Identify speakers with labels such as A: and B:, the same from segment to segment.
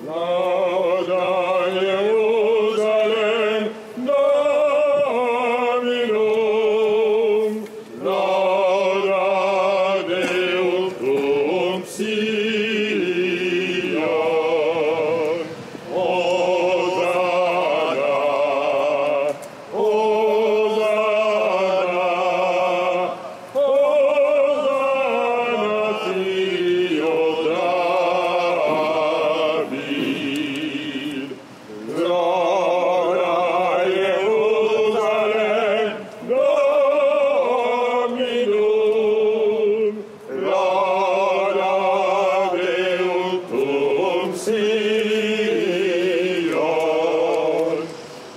A: Lauda Jerusalem Dominum, lauda Deum cum Sion. Hosanna, Hosanna, Hosanna, Filo David. Lauda Jerusalem Dominum, lauda Deum cum Sion.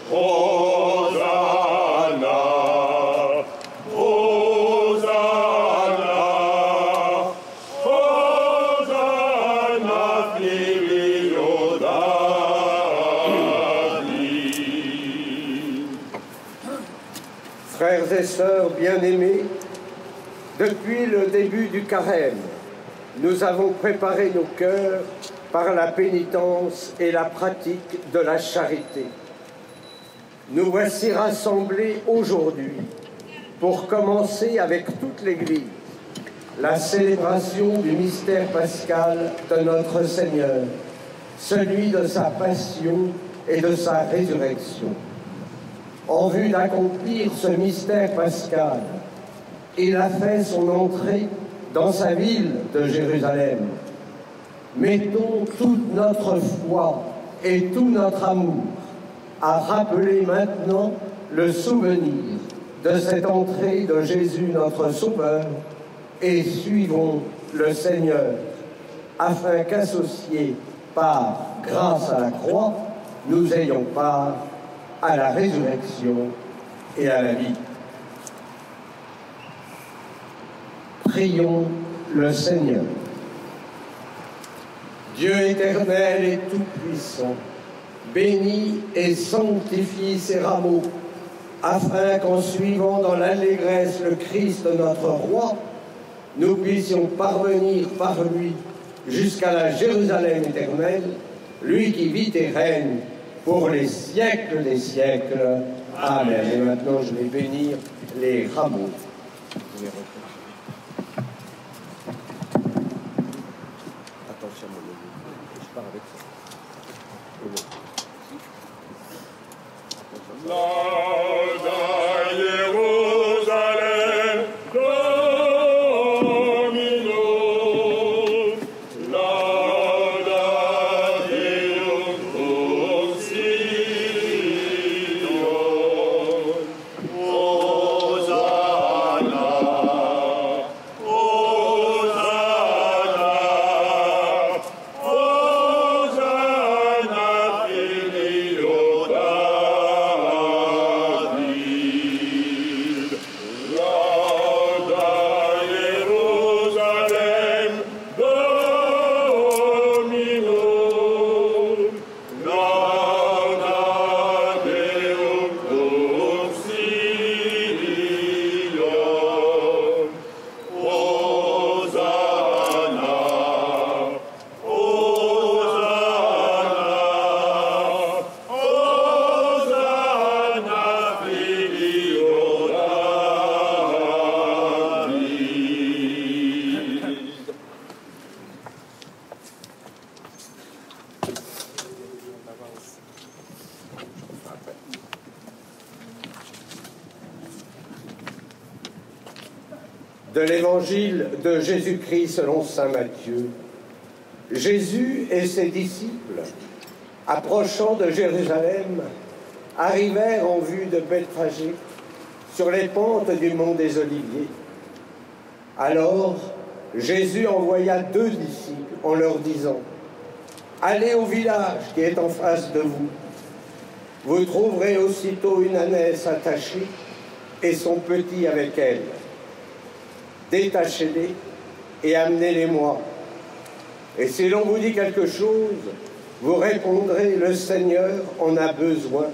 A: Hosanna, Hosanna, Hosanna, Filio David.
B: Frères et sœurs bien-aimés, depuis le début du carême, nous avons préparé nos cœurs par la pénitence et la pratique de la charité. Nous voici rassemblés aujourd'hui pour commencer avec toute l'Église la célébration du mystère pascal de notre Seigneur, celui de sa passion et de sa résurrection. En vue d'accomplir ce mystère pascal, il a fait son entrée dans sa ville de Jérusalem. Mettons toute notre foi et tout notre amour à rappeler maintenant le souvenir de cette entrée de Jésus notre Sauveur et suivons le Seigneur afin qu'associés par grâce à la croix, nous ayons part à la résurrection et à la vie. Prions le Seigneur. Dieu éternel et tout-puissant, bénis et sanctifie ces rameaux, afin qu'en suivant dans l'allégresse le Christ notre Roi, nous puissions parvenir par lui jusqu'à la Jérusalem éternelle, lui qui vit et règne pour les siècles des siècles. Amen. Et maintenant, je vais bénir les rameaux. Attention, je pars avec ça.
A: Lauda Jerusalem Dominum, lauda Deum cum Sion. Hosanna, Hosanna, Hosanna, Filio David. Lauda Jerusalem Dominum, lauda Deum cum Sion. Hosanna, Hosanna, Hosanna, Filio David.
B: De l'évangile de Jésus-Christ selon saint Matthieu. Jésus et ses disciples, approchant de Jérusalem, arrivèrent en vue de Bethphagée, sur les pentes du mont des Oliviers. Alors, Jésus envoya 2 disciples en leur disant : « Allez au village qui est en face de vous. Vous trouverez aussitôt une ânesse attachée et son petit avec elle. Détachez-les et amenez-les-moi. Et si l'on vous dit quelque chose, vous répondrez : le Seigneur en a besoin.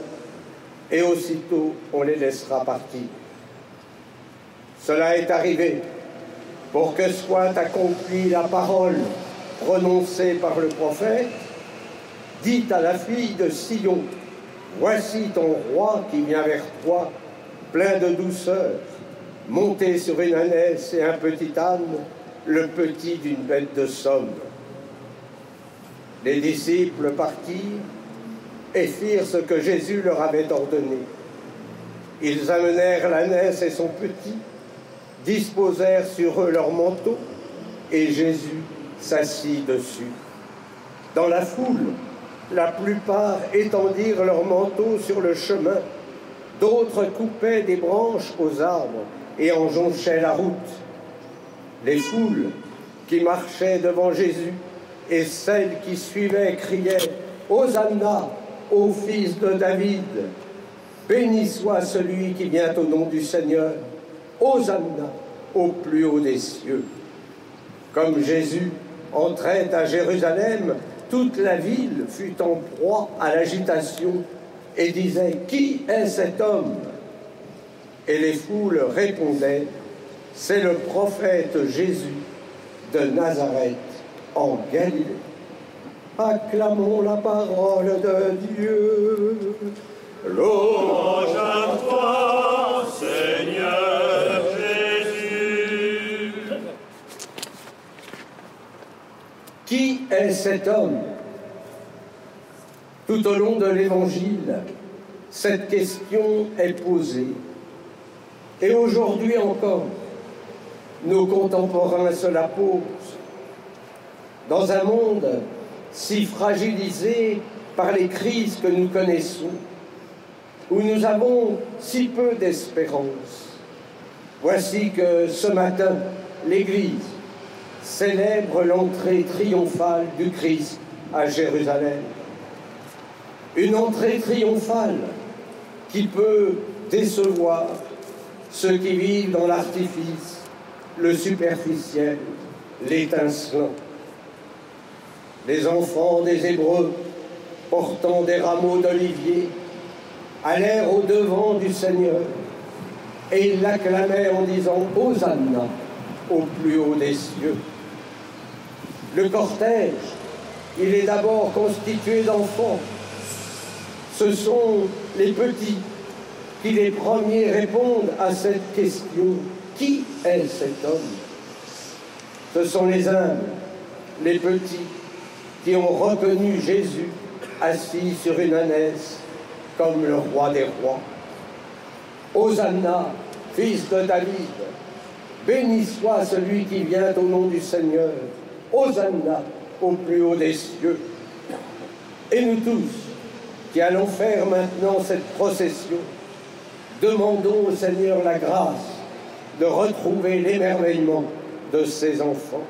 B: Et aussitôt, on les laissera partir. Cela est arrivé pour que soit accomplie la parole prononcée par le prophète. Dites à la fille de Sion, voici ton roi qui vient vers toi, plein de douceur, monté sur une ânesse et un petit âne, le petit d'une bête de somme. Les disciples partirent et firent ce que Jésus leur avait ordonné. Ils amenèrent l'ânesse et son petit, disposèrent sur eux leurs manteaux, et Jésus s'assit dessus. Dans la foule, la plupart étendirent leurs manteaux sur le chemin, d'autres coupaient des branches aux arbres et en jonchaient la route. Les foules qui marchaient devant Jésus et celles qui suivaient criaient « Hosanna au fils de David ! Béni soit celui qui vient au nom du Seigneur! Hosanna au plus haut des cieux !» Comme Jésus entrait à Jérusalem, toute la ville fut en proie à l'agitation et disait « Qui est cet homme ?» Et les foules répondaient « C'est le prophète Jésus de Nazareth en Galilée. » Acclamons la parole de Dieu.
A: Louange à toi, Seigneur Jésus.
B: Qui est cet homme? Tout au long de l'Évangile, cette question est posée. Et aujourd'hui encore, nos contemporains se la posent. Dans un monde si fragilisé par les crises que nous connaissons, où nous avons si peu d'espérance, voici que ce matin, l'Église célèbre l'entrée triomphale du Christ à Jérusalem. Une entrée triomphale qui peut décevoir ceux qui vivent dans l'artifice, le superficiel, l'étincelant. Les enfants des Hébreux, portant des rameaux d'olivier, allèrent au-devant du Seigneur et ils l'acclamaient en disant « Hosanna au plus haut des cieux ». Le cortège, il est d'abord constitué d'enfants. Ce sont les petits qui les premiers répondent à cette question. Qui est cet homme? Ce sont les humbles, les petits, qui ont reconnu Jésus assis sur une ânesse comme le roi des rois. Hosanna, fils de David, béni soit celui qui vient au nom du Seigneur. Hosanna au plus haut des cieux. Et nous tous, qui allons faire maintenant cette procession, demandons au Seigneur la grâce de retrouver l'émerveillement de ces enfants,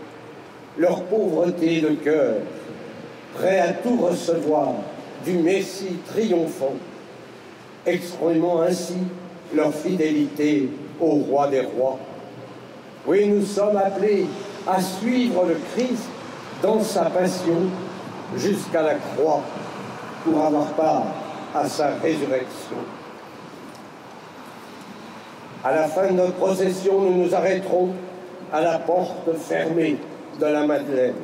B: leur pauvreté de cœur, prêts à tout recevoir du Messie triomphant, exprimant ainsi leur fidélité au roi des rois. Oui, nous sommes appelés à suivre le Christ dans sa passion jusqu'à la croix pour avoir part à sa résurrection. À la fin de notre procession, nous nous arrêterons à la porte fermée de la Madeleine.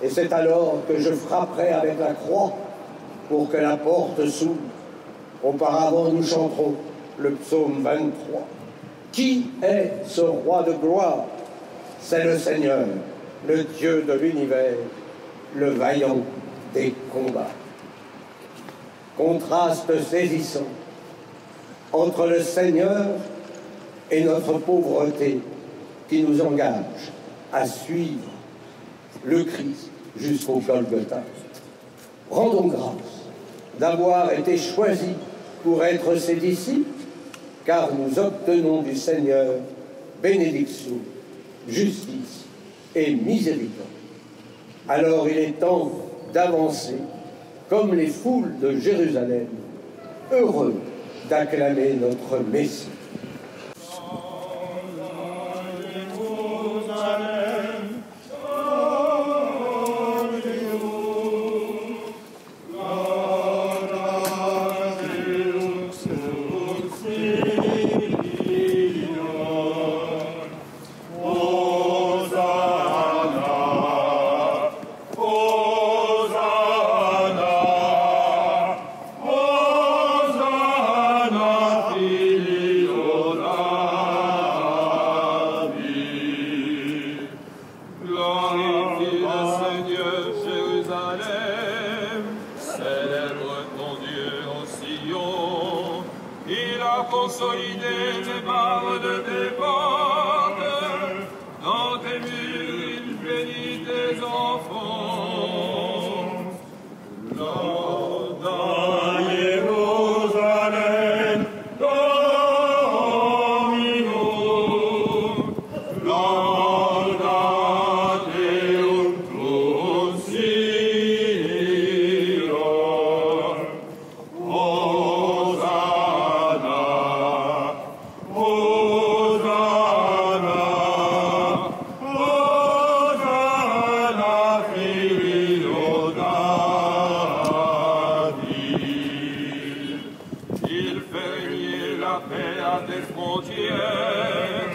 B: Et c'est alors que je frapperai avec la croix pour que la porte s'ouvre. Auparavant, nous chanterons le psaume 23. Qui est ce roi de gloire? C'est le Seigneur, le Dieu de l'univers, le vaillant des combats. Contraste saisissant entre le Seigneur et notre pauvreté qui nous engage à suivre le Christ jusqu'au Golgotha. Rendons grâce d'avoir été choisis pour être ses disciples, car nous obtenons du Seigneur bénédiction, justice et miséricorde. Alors il est temps d'avancer comme les foules de Jérusalem, heureux d'acclamer notre Messie.
A: Hosanna, Hosanna. Célèbre ton Dieu au Sion, il a consolidé les barres de tes portes. Dans tes murs, il bénit tes enfants. Dans Jérusalem, Dominum, laudateum tuum Sion. Hosanna, Hosanna, Hosanna, Filio David. Il fait régner la paix à tes frontières,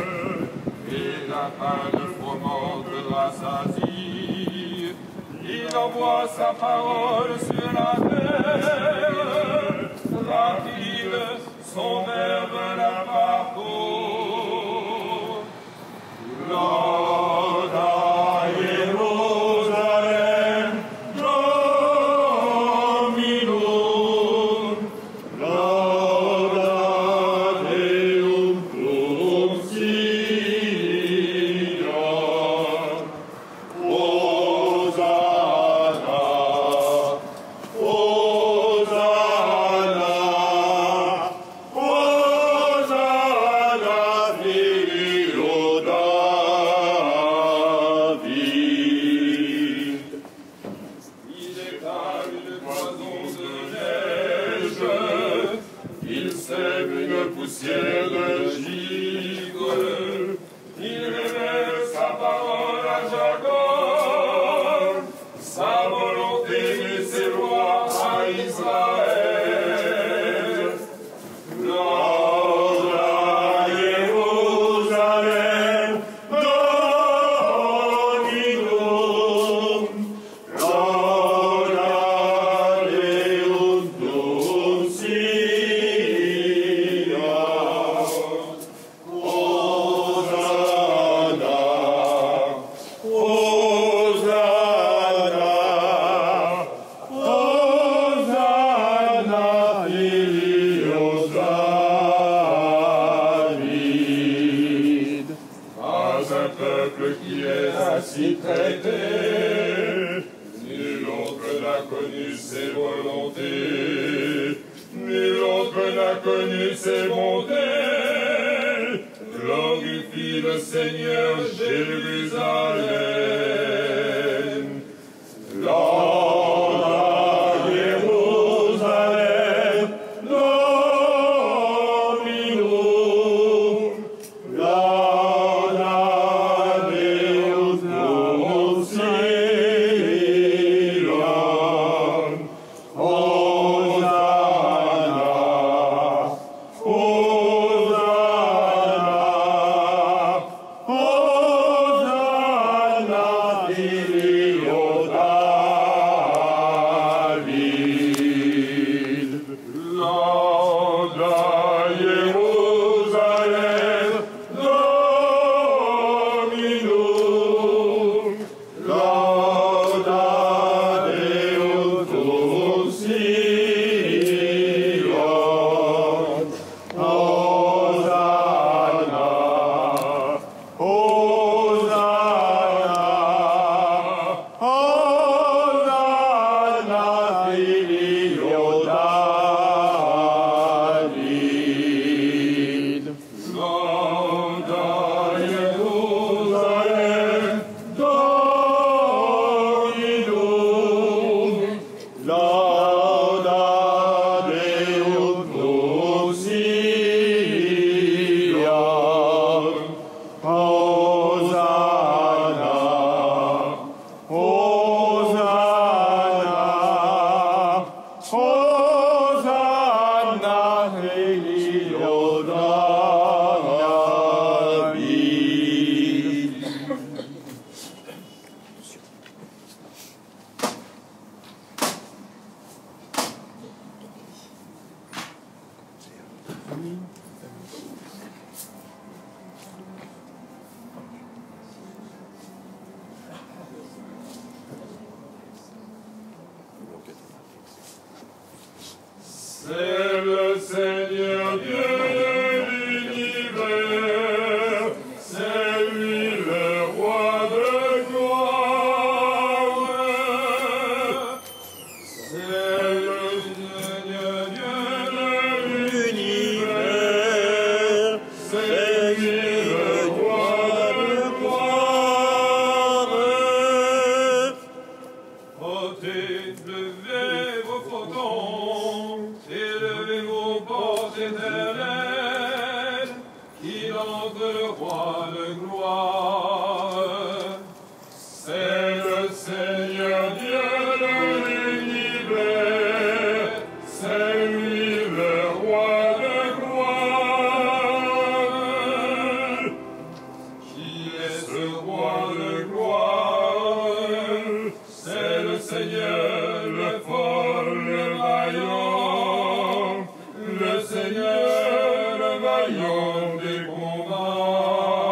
A: et la pain de froment te rassasie. Il envoie sa parole sur la terre, rapide, son verbe la parcourt. Lauda Jérusalem, Dominum, laudateum tuum Sion. Hosanna, Hosanna, Hosanna, Filio David. Il étale une cloison de neige, il sème une poussière de givre, il révèle sa parole à Jacob, sa volonté et ses lois à Israël. Lauda Jérusalem, Dominum, laudateum tuum Sion. Hosanna, Hosanna, Hosanna, Filio David. Pas un peuple qui est ainsi traité, nul autre n'a connu ses volontés, nul autre n'a connu ses bontés. Glorifie le Seigneur Jérusalem. Lauda Jérusalem, Dominum, laudateum tuum Sion. Hosanna, Hosanna, Hosanna, C'est le Seigneur Dieu de l'univers, c'est lui le roi de gloire. C'est le Seigneur Dieu de l'univers, c'est lui le roi de gloire. Ôtez, levez vos frontons, élevez vos portes éternelles, qu'il entre le roi de gloire. C'est le Seigneur Dieu de l'univers, c'est lui le roi de gloire. Qui est ce roi de gloire? C'est le Seigneur, le fort, le vaillant, le Seigneur, le vaillant des combats.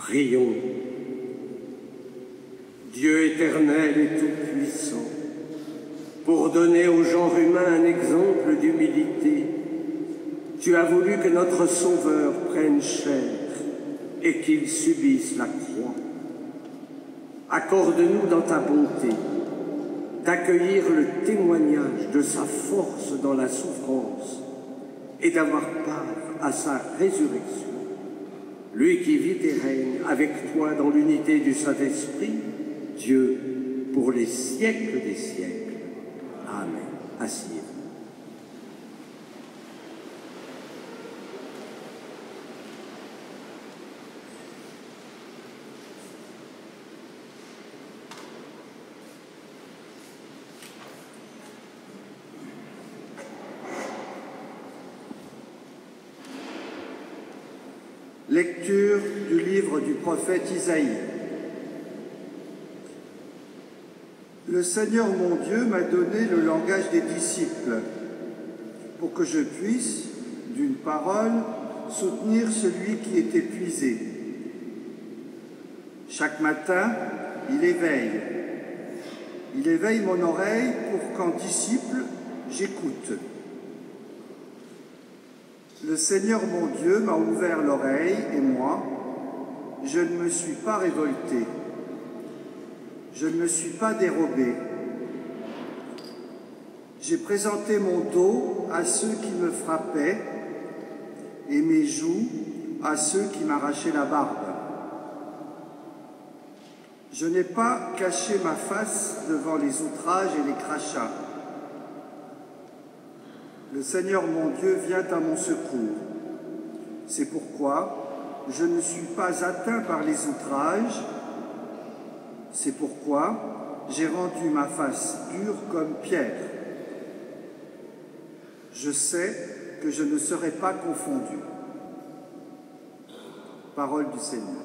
B: Prions. Dieu éternel et tout-puissant, pour donner au genre humain un exemple d'humilité, tu as voulu que notre Sauveur prenne chair et qu'il subisse la croix. Accorde-nous dans ta bonté d'accueillir le témoignage de sa force dans la souffrance et d'avoir part à sa résurrection. Lui qui vit et règne avec toi dans l'unité du Saint-Esprit, Dieu, pour les siècles des siècles. Amen. Asseyez-vous.
C: Lecture du livre du prophète Isaïe. Le Seigneur mon Dieu m'a donné le langage des disciples pour que je puisse, d'une parole, soutenir celui qui est épuisé. Chaque matin, il éveille mon oreille pour qu'en disciple, j'écoute. Le Seigneur mon Dieu m'a ouvert l'oreille et moi, je ne me suis pas révolté. Je ne me suis pas dérobé. J'ai présenté mon dos à ceux qui me frappaient et mes joues à ceux qui m'arrachaient la barbe. Je n'ai pas caché ma face devant les outrages et les crachats. Le Seigneur mon Dieu vient à mon secours. C'est pourquoi je ne suis pas atteint par les outrages. C'est pourquoi j'ai rendu ma face dure comme pierre. Je sais que je ne serai pas confondu. Parole du Seigneur.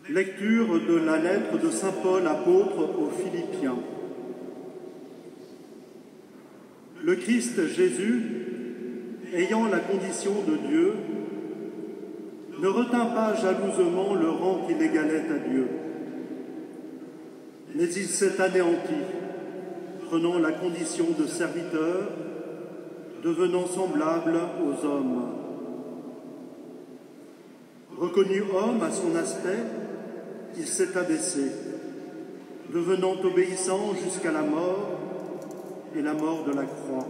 C: Lecture de la lettre de saint Paul apôtre aux Philippiens. Le Christ Jésus, ayant la condition de Dieu, ne retint pas jalousement le rang qu'il égalait à Dieu, mais il s'est anéanti, prenant la condition de serviteur, devenant semblable aux hommes. Reconnu homme à son aspect, il s'est abaissé, devenant obéissant jusqu'à la mort et la mort de la croix.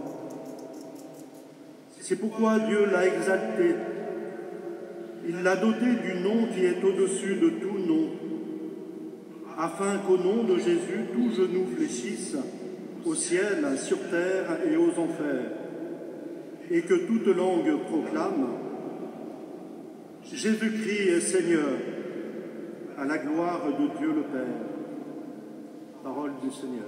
C: C'est pourquoi Dieu l'a exalté. Il l'a doté du nom qui est au-dessus de tout nom, afin qu'au nom de Jésus, tout genou fléchisse au ciel, sur terre et aux enfers, et que toute langue proclame « Jésus-Christ est Seigneur », à la gloire de Dieu le Père. Parole du Seigneur.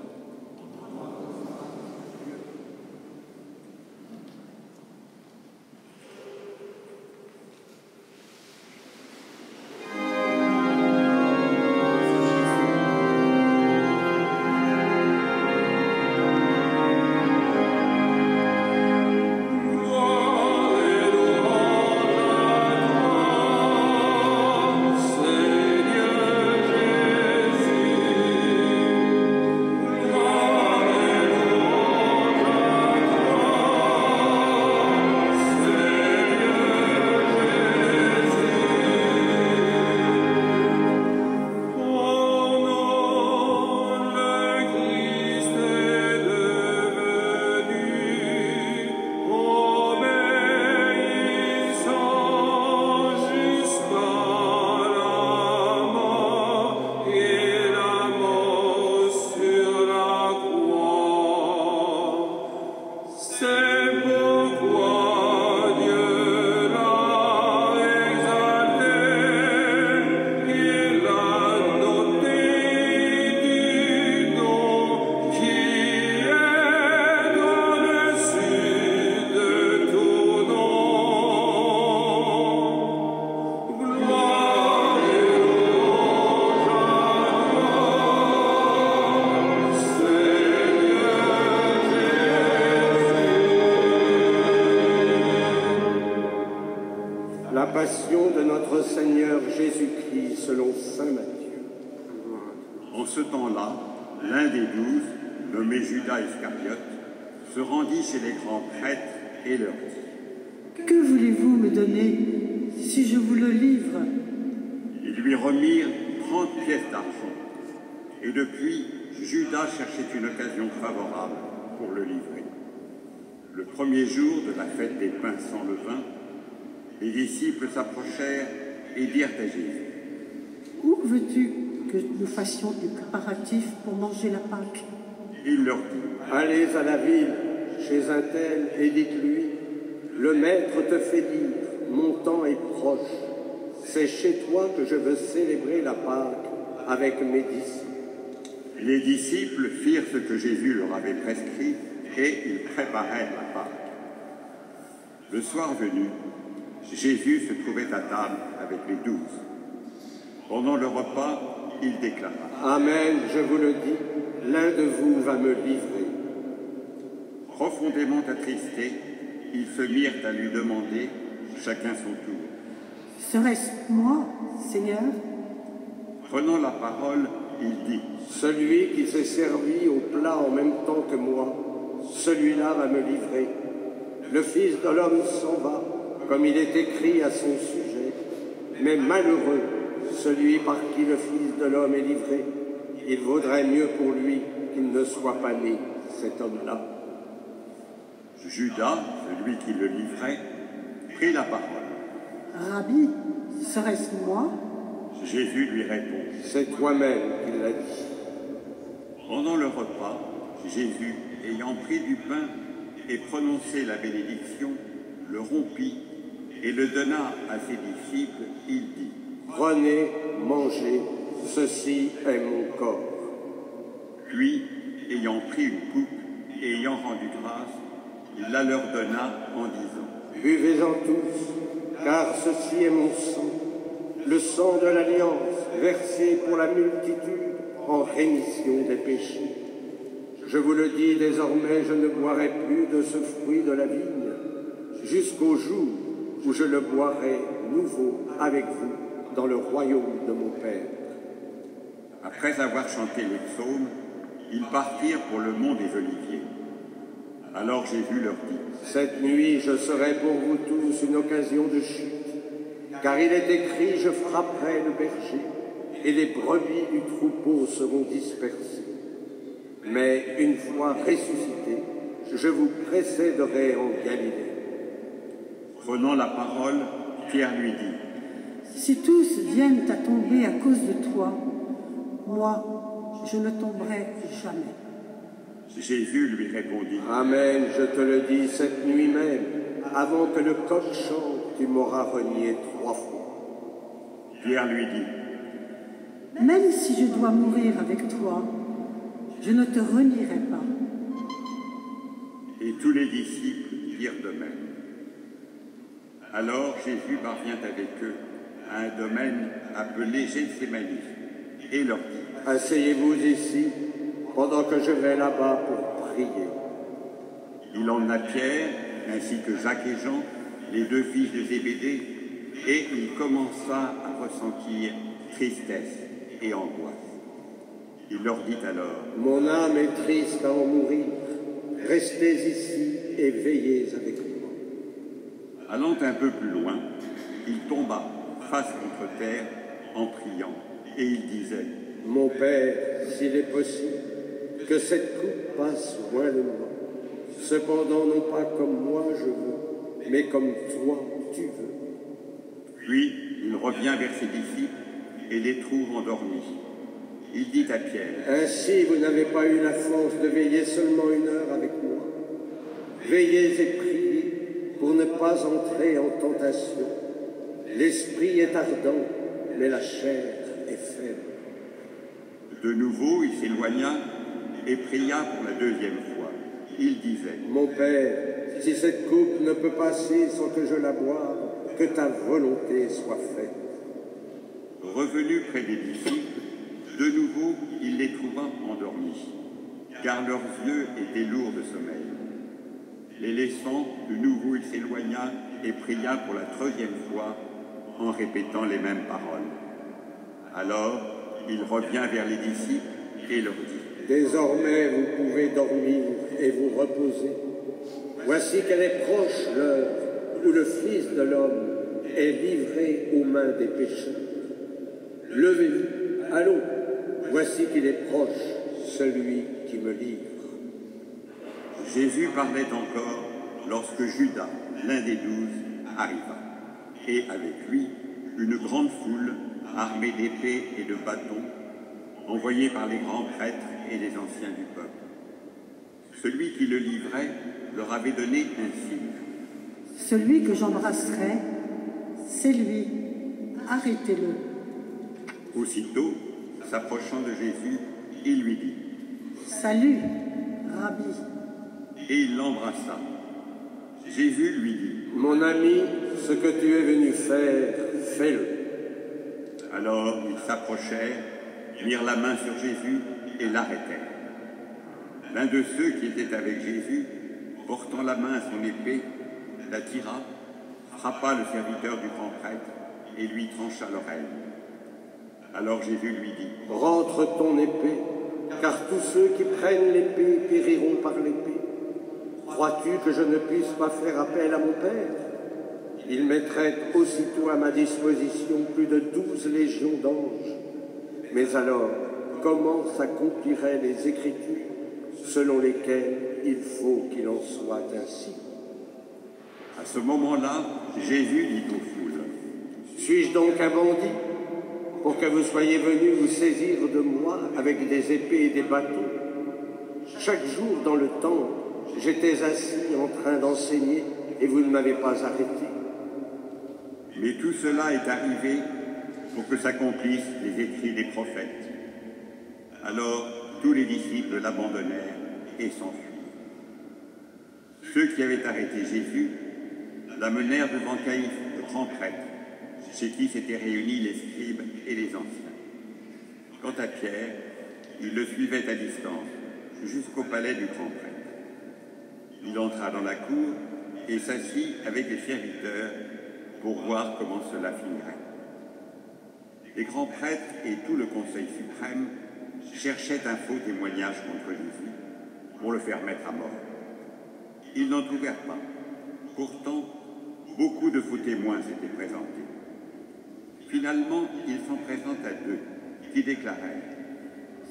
B: Passion de notre Seigneur Jésus-Christ selon saint Matthieu.
D: En ce temps-là, l'un des 12, nommé Judas Iscariote, se rendit chez les grands prêtres et leur dit :
E: Que voulez-vous me donner si je vous le livre?
D: Ils lui remirent 30 pièces d'argent. Et depuis, Judas cherchait une occasion favorable pour le livrer. Le premier jour de la fête des pains sans levain, les disciples s'approchèrent et dirent à Jésus :
E: Où veux-tu que nous fassions des préparatifs pour manger la Pâque?
D: Il leur dit :
B: Allez à la ville, chez un tel, et dites-lui : Le Maître te fait dire, mon temps est proche. C'est chez toi que je veux célébrer la Pâque avec mes disciples.
D: Les disciples firent ce que Jésus leur avait prescrit et ils préparèrent la Pâque. Le soir venu, Jésus se trouvait à table avec les 12. Pendant le repas, il déclara :
B: Amen, je vous le dis, l'un de vous va me livrer.
D: Profondément attristés, ils se mirent à lui demander, chacun son tour :
E: Serait-ce moi, Seigneur?
D: Prenant la parole, il dit :
B: Celui qui s'est servi au plat en même temps que moi, celui-là va me livrer. Le Fils de l'homme s'en va, comme il est écrit à son sujet. Mais malheureux celui par qui le Fils de l'homme est livré. Il vaudrait mieux pour lui qu'il ne soit pas né, cet homme-là.
D: Judas, celui qui le livrait, prit la parole.
E: Rabbi, serait-ce moi?
D: Jésus lui répond :
B: C'est toi-même qui l'as dit.
D: Pendant le repas, Jésus, ayant pris du pain et prononcé la bénédiction, le rompit et le donna à ses disciples. Il dit :
B: Prenez, mangez, ceci est mon corps.
D: Puis, ayant pris une coupe et ayant rendu grâce, il la leur donna en disant :
B: Buvez-en tous, car ceci est mon sang, le sang de l'Alliance versé pour la multitude en rémission des péchés. Je vous le dis, désormais, je ne boirai plus de ce fruit de la vigne, jusqu'au jour où je le boirai nouveau avec vous dans le royaume de mon Père.
D: Après avoir chanté les psaumes, ils partirent pour le mont des Oliviers. Alors Jésus leur dit:
B: Cette nuit, je serai pour vous tous une occasion de chute, car il est écrit, je frapperai le berger, et les brebis du troupeau seront dispersées. Mais une fois ressuscité, je vous précéderai en Galilée.
D: Prenant la parole, Pierre lui dit:
E: Si tous viennent à tomber à cause de toi, moi, je ne tomberai jamais.
D: Jésus lui répondit:
B: Amen, je te le dis, cette nuit même, avant que le coq chante, tu m'auras renié 3 fois.
D: Pierre lui dit:
E: Même si je dois mourir avec toi, je ne te renierai pas.
D: Et tous les disciples dirent de même. Alors Jésus parvient avec eux à un domaine appelé Gethsémani et leur dit:
B: Asseyez-vous ici, pendant que je vais là-bas pour prier.
D: Il emmena Pierre, ainsi que Jacques et Jean, les 2 fils de Zébédée, et il commença à ressentir tristesse et angoisse. Il leur dit alors:
B: Mon âme est triste à en mourir. Restez ici et veillez avec moi.
D: Allant un peu plus loin, il tomba face contre terre en priant, et il disait:
B: Mon Père, s'il est possible, que cette coupe passe loin de moi. Cependant, non pas comme moi je veux, mais comme toi tu veux.
D: Puis il revient vers ses disciples et les trouve endormis. Il dit à Pierre:
B: Ainsi, vous n'avez pas eu la force de veiller seulement 1 heure avec moi. Veillez et priez pour ne pas entrer en tentation. L'esprit est ardent, mais la chair est faible.
D: De nouveau, il s'éloigna et pria pour la 2e fois. Il disait:
B: Mon Père, si cette coupe ne peut passer sans que je la boive, que ta volonté soit faite.
D: Revenu près des disciples, de nouveau, il les trouva endormis, car leurs yeux étaient lourds de sommeil. Les laissant, de nouveau, il s'éloigna et pria pour la 3e fois, en répétant les mêmes paroles. Alors, il revient vers les disciples et leur dit:
B: Désormais, vous pouvez dormir et vous reposer. Voici qu'elle est proche l'heure où le Fils de l'homme est livré aux mains des pécheurs. Levez-vous, allons, voici qu'il est proche, celui qui me livre.
D: Jésus parlait encore lorsque Judas, l'un des 12, arriva, et avec lui une grande foule armée d'épées et de bâtons, envoyée par les grands prêtres et les anciens du peuple. Celui qui le livrait leur avait donné un signe.
E: Celui que j'embrasserai, c'est lui. Arrêtez-le.
D: Aussitôt, s'approchant de Jésus, il lui dit:
E: Salut, Rabbi.
D: Et il l'embrassa. Jésus lui dit:
B: Mon ami, ce que tu es venu faire, fais-le.
D: Alors ils s'approchèrent, mirent la main sur Jésus et l'arrêtèrent. L'un de ceux qui étaient avec Jésus, portant la main à son épée, la tira, frappa le serviteur du grand prêtre et lui trancha l'oreille. Alors Jésus lui dit:
B: Rentre ton épée, car tous ceux qui prennent l'épée périront par l'épée. Crois-tu que je ne puisse pas faire appel à mon Père? Il mettrait aussitôt à ma disposition plus de 12 légions d'anges. Mais alors, comment s'accompliraient les Écritures selon lesquelles il faut qu'il en soit ainsi?
D: À ce moment-là, Jésus dit aux foules:
B: Suis-je donc un bandit pour que vous soyez venus vous saisir de moi avec des épées et des bâtons? Chaque jour dans le temple, j'étais assis en train d'enseigner et vous ne m'avez pas arrêté.
D: Mais tout cela est arrivé pour que s'accomplissent les écrits des prophètes. Alors tous les disciples l'abandonnèrent et s'enfuirent. Ceux qui avaient arrêté Jésus l'amenèrent devant Caïphe, le grand prêtre, chez qui s'étaient réunis les scribes et les anciens. Quant à Pierre, il le suivait à distance, jusqu'au palais du grand prêtre. Il entra dans la cour et s'assit avec les serviteurs pour voir comment cela finirait. Les grands prêtres et tout le Conseil suprême cherchaient un faux témoignage contre Jésus pour le faire mettre à mort. Ils n'en trouvèrent pas. Pourtant, beaucoup de faux témoins s'étaient présentés. Finalement, ils s'en présentent à deux, qui déclarèrent: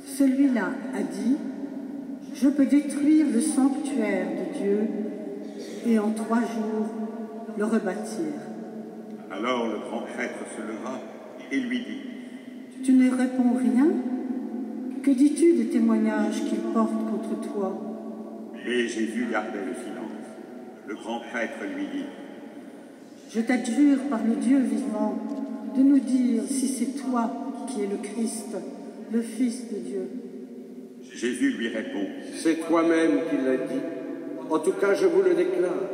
E: Celui-là a dit, je peux détruire le sanctuaire de Dieu et en 3 jours le rebâtir.
D: Alors le grand prêtre se leva et lui dit:
E: Tu ne réponds rien? Que dis-tu des témoignages qu'il porte contre toi?
D: Et Jésus gardait le silence. Le grand prêtre lui dit:
E: Je t'adjure par le Dieu vivant de nous dire si c'est toi qui es le Christ, le Fils de Dieu.
D: Jésus lui répond:
B: C'est toi-même qui l'as dit. En tout cas, je vous le déclare.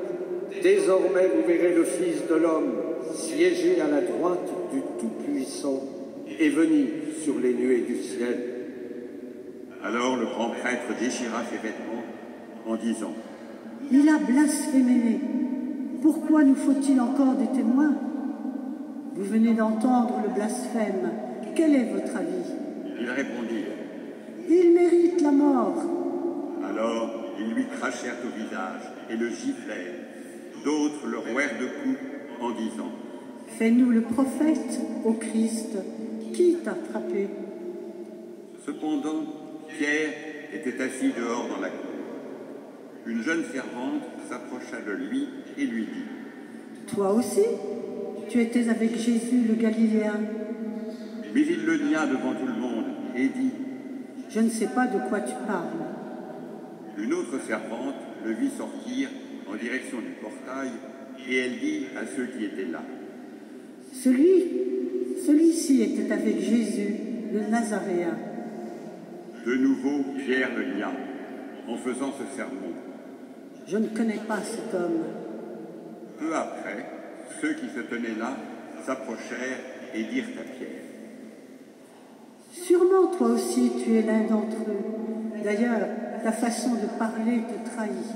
B: Désormais, vous verrez le Fils de l'homme siéger à la droite du Tout-Puissant et venir sur les nuées du ciel.
D: Alors le grand prêtre déchira ses vêtements en disant:
E: Il a blasphémé. Pourquoi nous faut-il encore des témoins? Vous venez d'entendre le blasphème. Quel est votre avis?
D: Ils répondirent:
E: Il mérite la mort.
D: Alors ils lui crachèrent au visage et le giflèrent. D'autres le rouèrent de coups en disant:
E: Fais-nous le prophète, ô Christ. Qui t'a frappé?
D: Cependant, Pierre était assis dehors dans la cour. Une jeune servante s'approcha de lui et lui dit:
E: Toi aussi, tu étais avec Jésus le Galiléen.
D: Mais il le nia devant tout le monde et dit:
E: Je ne sais pas de quoi tu parles.
D: Une autre servante le vit sortir en direction du portail et elle dit à ceux qui étaient là:
E: Celui-ci était avec Jésus, le Nazaréen.
D: De nouveau, Pierre le nia en faisant ce sermon.
E: Je ne connais pas cet homme.
D: Peu après, ceux qui se tenaient là s'approchèrent et dirent à Pierre:
E: Sûrement toi aussi tu es l'un d'entre eux. D'ailleurs, ta façon de parler te trahit.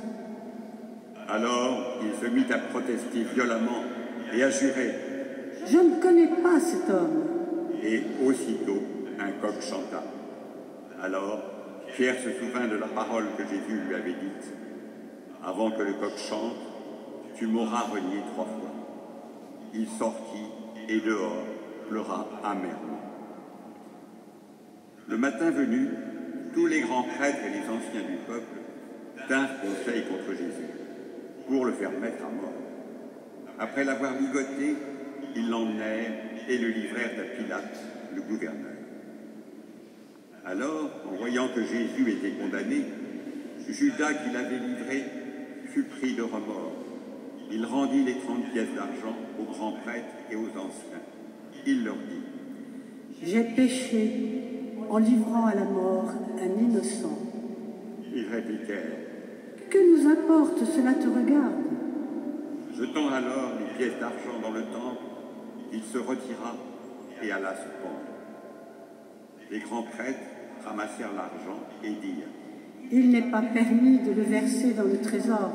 D: Alors il se mit à protester violemment et à jurer.
E: Je ne connais pas cet homme.
D: Et aussitôt, un coq chanta. Alors, Pierre se souvint de la parole que Jésus lui avait dite: Avant que le coq chante, tu m'auras renié 3 fois. Il sortit et dehors pleura amèrement. Le matin venu, tous les grands prêtres et les anciens du peuple tinrent conseil contre Jésus pour le faire mettre à mort. Après l'avoir ligoté, ils l'emmenèrent et le livrèrent à Pilate, le gouverneur. Alors, en voyant que Jésus était condamné, Judas, qui l'avait livré, fut pris de remords. Il rendit les 30 pièces d'argent aux grands prêtres et aux anciens. Il leur dit:
E: J'ai péché en livrant à la mort un innocent.
D: Ils répliquèrent:
E: Que nous importe, cela te regarde?
D: Jetant alors les pièces d'argent dans le temple, il se retira et alla se pendre. Les grands prêtres ramassèrent l'argent et dirent:
E: Il n'est pas permis de le verser dans le trésor,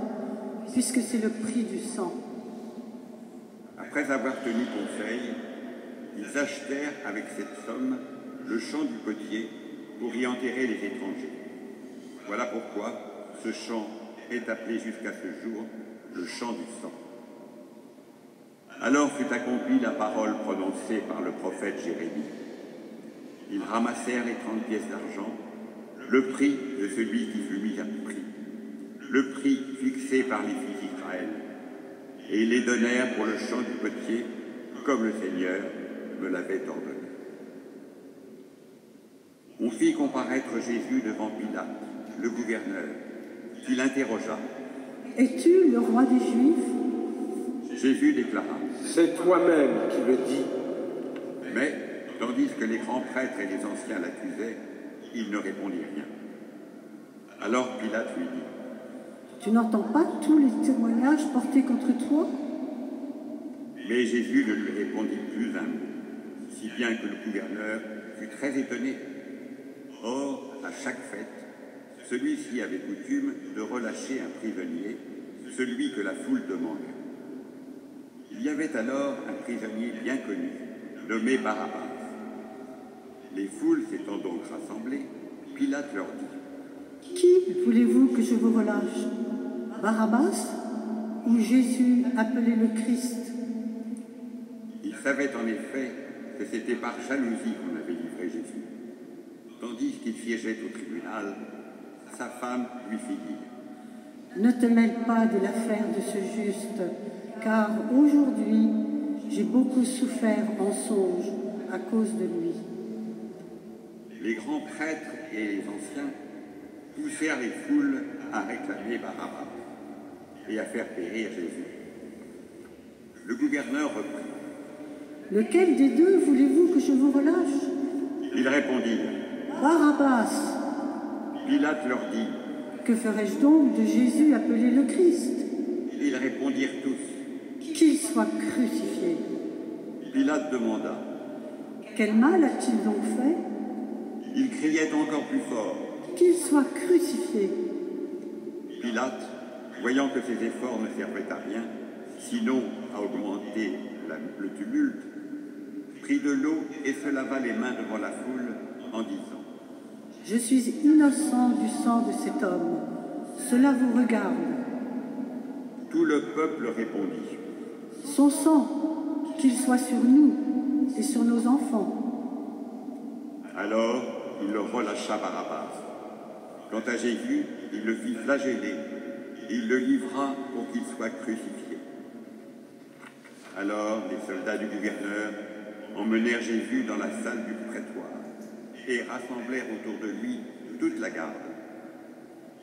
E: puisque c'est le prix du sang.
D: Après avoir tenu conseil, ils achetèrent avec cette somme le champ du potier pour y enterrer les étrangers. Voilà pourquoi ce champ est appelé jusqu'à ce jour le champ du sang. Alors fut accomplie la parole prononcée par le prophète Jérémie. Ils ramassèrent les 30 pièces d'argent, le prix de celui qui fut mis à prix, le prix fixé par les fils d'Israël, et ils les donnèrent pour le champ du potier, comme le Seigneur me l'avait ordonné. On fit comparaître Jésus devant Pilate, le gouverneur, qui l'interrogea:
E: Es-tu le roi des Juifs?
D: Jésus déclara:
B: C'est toi-même qui le dis.
D: Mais, tandis que les grands prêtres et les anciens l'accusaient, il ne répondit rien. Alors Pilate lui dit:
E: Tu n'entends pas tous les témoignages portés contre toi?
D: Mais Jésus ne lui répondit plus un si bien que le gouverneur fut très étonné. Or, à chaque fête, celui-ci avait coutume de relâcher un prisonnier, celui que la foule demandait. Il y avait alors un prisonnier bien connu, nommé Barabbas. Les foules s'étant donc rassemblées, Pilate leur dit:
E: Qui voulez-vous que je vous relâche? Barabbas ou Jésus appelé le Christ?
D: Il savait en effet que c'était par jalousie qu'on avait livré Jésus. Tandis qu'il siégeait au tribunal, sa femme lui fit dire:
E: Ne te mêle pas de l'affaire de ce juste, car aujourd'hui j'ai beaucoup souffert en songe à cause de lui.
D: Les grands prêtres et les anciens poussèrent les foules à réclamer Barabbas et à faire périr Jésus. Le gouverneur reprit:
E: Lequel des deux voulez-vous que je vous relâche?
D: Ils répondirent:
E: Barabbas.
D: Pilate leur dit:
E: Que ferais-je donc de Jésus appelé le Christ?
D: Ils répondirent tous:
E: Qu'il soit crucifié.
D: Pilate demanda:
E: Quel mal a-t-il donc fait?
D: Ils criaient encore plus fort.
E: Qu'il soit crucifié.
D: Pilate, voyant que ses efforts ne servaient à rien, sinon à augmenter le tumulte, prit de l'eau et se lava les mains devant la foule en disant:
E: Je suis innocent du sang de cet homme. Cela vous regarde.
D: Tout le peuple répondit:
E: Son sang, qu'il soit sur nous et sur nos enfants.
D: Alors il le relâcha Barabbas. Quant à Jésus, il le fit flageller, et il le livra pour qu'il soit crucifié. Alors les soldats du gouverneur emmenèrent Jésus dans la salle du prétoire et rassemblèrent autour de lui toute la garde.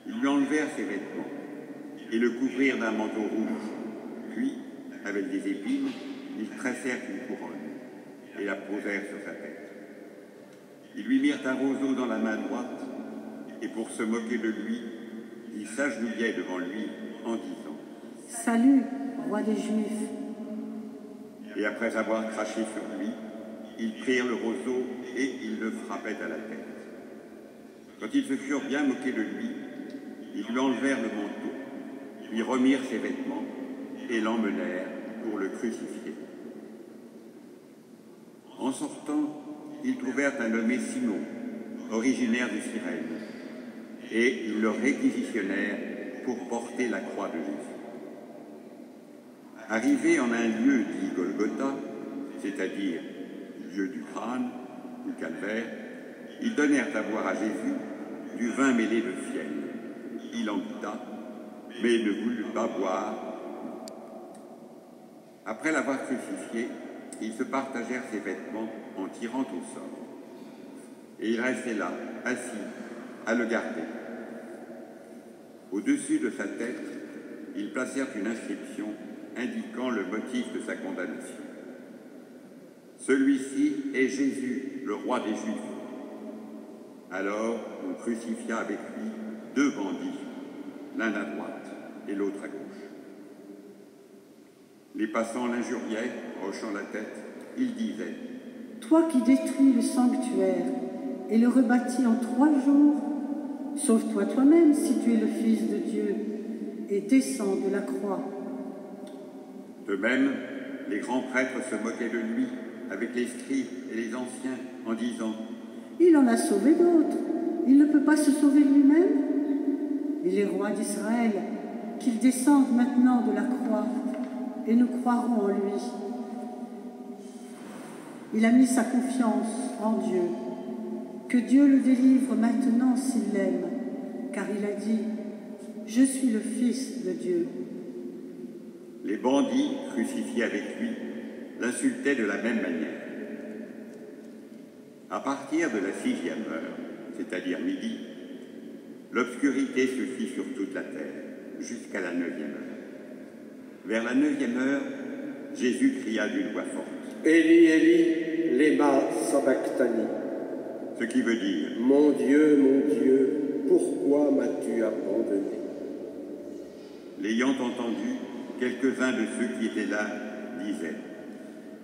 D: Ils lui enlevèrent ses vêtements et le couvrirent d'un manteau rouge. Puis, avec des épines, ils tressèrent une couronne et la posèrent sur sa tête. Ils lui mirent un roseau dans la main droite, et pour se moquer de lui, ils s'agenouillaient devant lui en disant:
E: Salut, roi des Juifs.
D: Et après avoir craché sur lui, ils prirent le roseau et ils le frappaient à la tête. Quand ils se furent bien moqués de lui, ils lui enlevèrent le manteau, lui remirent ses vêtements et l'emmenèrent pour le crucifier. En sortant, ils trouvèrent un nommé Simon, originaire de Cyrène, et ils le réquisitionnèrent pour porter la croix de Jésus. Arrivés en un lieu dit Golgotha, c'est-à-dire lieu du crâne ou calvaire, ils donnèrent à boire à Jésus du vin mêlé de fiel. Il en goûta, mais ne voulut pas boire. Après l'avoir crucifié, ils se partagèrent ses vêtements en tirant au sort. Et il restait là, assis, à le garder. Au-dessus de sa tête, ils placèrent une inscription indiquant le motif de sa condamnation. Celui-ci est Jésus, le roi des Juifs. Alors on crucifia avec lui deux bandits, l'un à droite et l'autre à gauche. Les passants l'injuriaient, hochant la tête. Ils disaient:
E: Toi qui détruis le sanctuaire et le rebâtis en 3 jours, sauve-toi toi-même si tu es le Fils de Dieu et descends de la croix.
D: De même, les grands prêtres se moquaient de lui avec les scribes et les anciens en disant:
E: Il en a sauvé d'autres, il ne peut pas se sauver lui-même. Et les rois d'Israël, qu'il descende maintenant de la croix, et nous croirons en lui. Il a mis sa confiance en Dieu. Que Dieu le délivre maintenant s'il l'aime, car il a dit: Je suis le Fils de Dieu.
D: Les bandits, crucifiés avec lui, l'insultaient de la même manière. À partir de la 6e heure, c'est-à-dire midi, l'obscurité se fit sur toute la terre, jusqu'à la 9e heure. Vers la 9e heure, Jésus cria d'une voix forte:
B: Élie, Élie, lema sabachthani.
D: Ce qui veut dire:
B: Mon Dieu, pourquoi m'as-tu abandonné?
D: L'ayant entendu, quelques-uns de ceux qui étaient là disaient: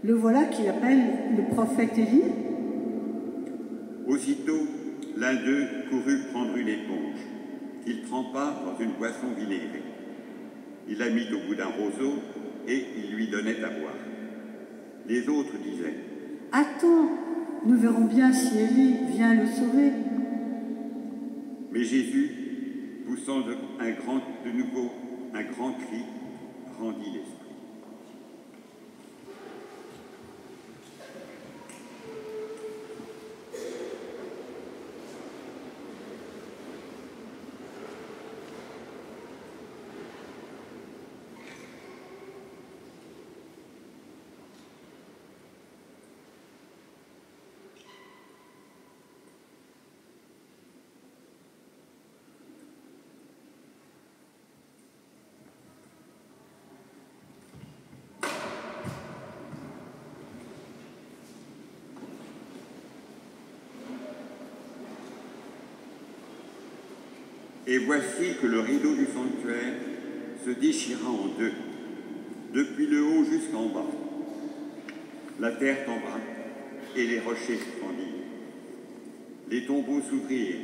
E: Le voilà qu'il appelle le prophète Élie.
D: Aussitôt, l'un d'eux courut prendre une éponge, qu'il trempa dans une boisson vinaigrée. Il la mit au bout d'un roseau et il lui donnait à boire. Les autres disaient «
E: Attends, nous verrons bien si Élie vient le sauver. »
D: Mais Jésus, poussant de nouveau un grand cri, rendit l'esprit. Et voici que le rideau du sanctuaire se déchira en deux, depuis le haut jusqu'en bas. La terre tomba et les rochers se fendirent. Les tombeaux s'ouvrirent,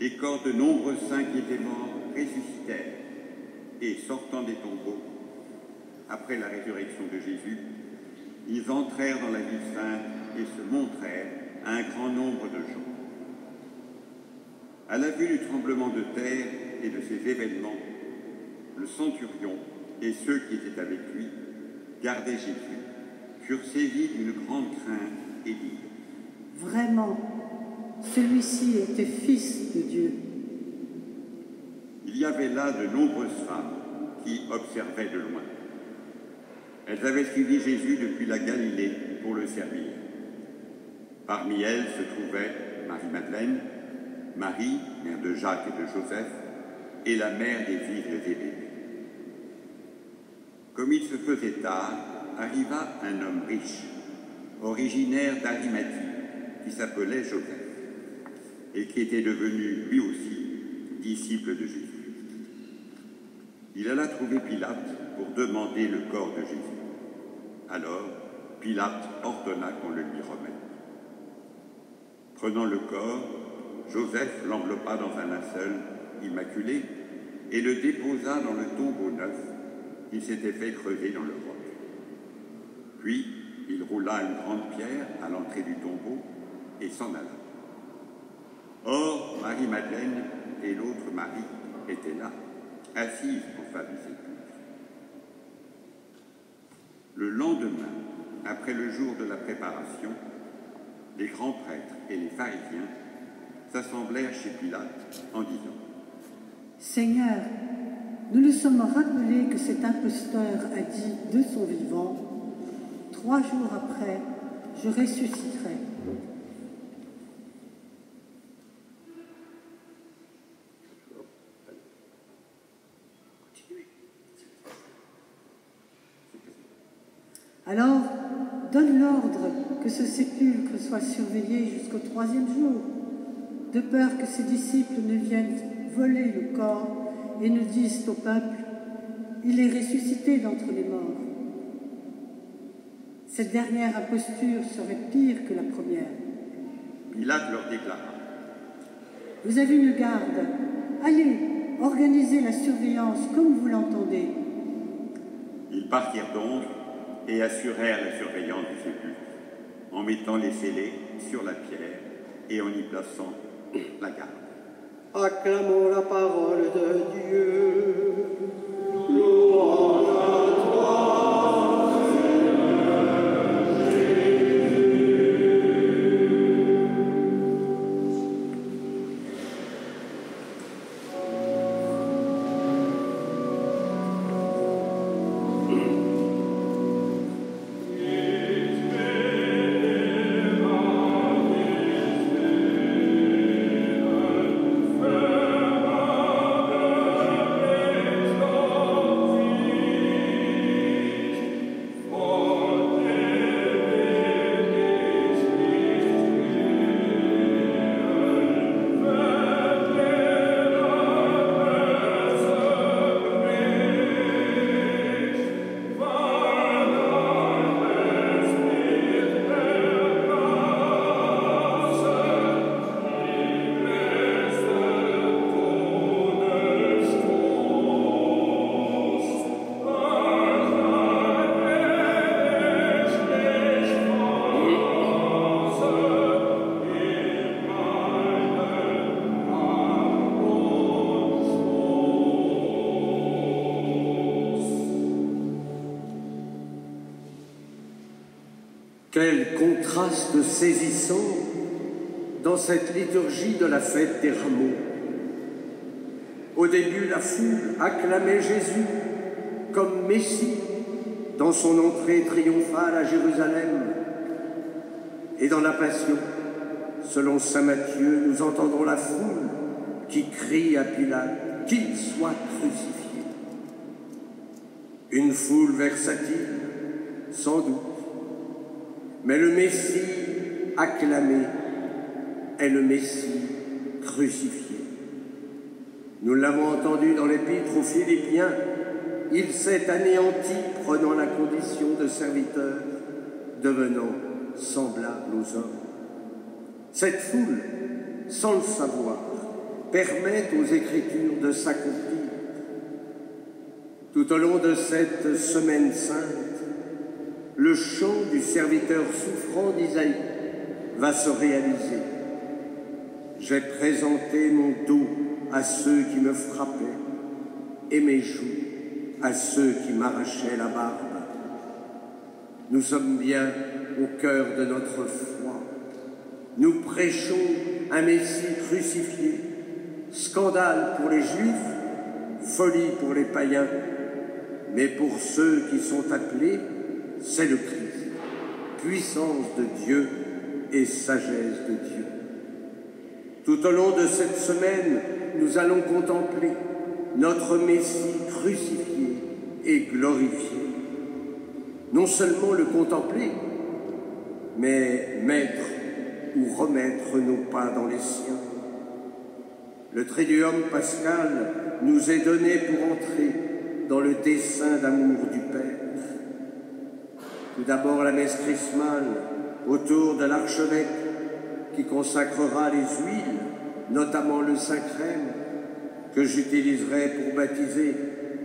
D: les corps de nombreux saints qui étaient morts ressuscitèrent, et sortant des tombeaux, après la résurrection de Jésus, ils entrèrent dans la ville sainte et se montrèrent à un grand nombre de gens. À la vue du tremblement de terre et de ces événements, le centurion et ceux qui étaient avec lui gardaient Jésus, furent saisis d'une grande crainte et dirent «
E: Vraiment, celui-ci était fils de Dieu. »
D: Il y avait là de nombreuses femmes qui observaient de loin. Elles avaient suivi Jésus depuis la Galilée pour le servir. Parmi elles se trouvaient Marie-Madeleine, Marie, mère de Jacques et de Joseph, et la mère des filles de Zébédée. Comme il se faisait tard, arriva un homme riche, originaire d'Arimathie, qui s'appelait Joseph, et qui était devenu, lui aussi, disciple de Jésus. Il alla trouver Pilate pour demander le corps de Jésus. Alors, Pilate ordonna qu'on le lui remette. Prenant le corps, Joseph l'enveloppa dans un linceul immaculé et le déposa dans le tombeau neuf qu'il s'était fait creuser dans le roc. Puis, il roula une grande pierre à l'entrée du tombeau et s'en alla. Or, Marie-Madeleine et l'autre Marie étaient là, assises en face du sépulcre. Le lendemain, après le jour de la préparation, les grands prêtres et les pharisiens s'assemblèrent chez Pilate en disant «
E: Seigneur, nous nous sommes rappelés que cet imposteur a dit de son vivant, 3 jours après, je ressusciterai. » Alors, donne l'ordre que ce sépulcre soit surveillé jusqu'au 3e jour, de peur que ses disciples ne viennent voler le corps et ne disent au peuple « Il est ressuscité d'entre les morts ». Cette dernière imposture serait pire que la première.
D: Pilate leur déclara
E: « Vous avez une garde. Allez, organisez la surveillance comme vous l'entendez. »
D: Ils partirent donc et assurèrent la surveillance du sépulcre, en mettant les scellés sur la pierre et en y plaçant la garde.
B: Acclamons la parole de Dieu. Louange à toi, Seigneur Jésus. contraste saisissant dans cette liturgie de la fête des rameaux. Au début, la foule acclamait Jésus comme Messie dans son entrée triomphale à Jérusalem. Et dans la Passion, selon saint Matthieu, nous entendons la foule qui crie à Pilate qu'il soit crucifié. Une foule versatile, sans doute, mais le Messie acclamé est le Messie crucifié. Nous l'avons entendu dans l'épître aux Philippiens, il s'est anéanti, prenant la condition de serviteur, devenant semblable aux hommes. Cette foule, sans le savoir, permet aux Écritures de s'accomplir. Tout au long de cette semaine sainte, le chant du serviteur souffrant d'Isaïe va se réaliser. J'ai présenté mon dos à ceux qui me frappaient et mes joues à ceux qui m'arrachaient la barbe. Nous sommes bien au cœur de notre foi. Nous prêchons un Messie crucifié, scandale pour les Juifs, folie pour les païens, mais pour ceux qui sont appelés, c'est le Christ, puissance de Dieu et sagesse de Dieu. Tout au long de cette semaine, nous allons contempler notre Messie crucifié et glorifié. Non seulement le contempler, mais mettre ou remettre nos pas dans les siens. Le Triduum pascal nous est donné pour entrer dans le dessein d'amour du Père. Tout d'abord la messe chrismale autour de l'archevêque qui consacrera les huiles, notamment le Saint-Crème, que j'utiliserai pour baptiser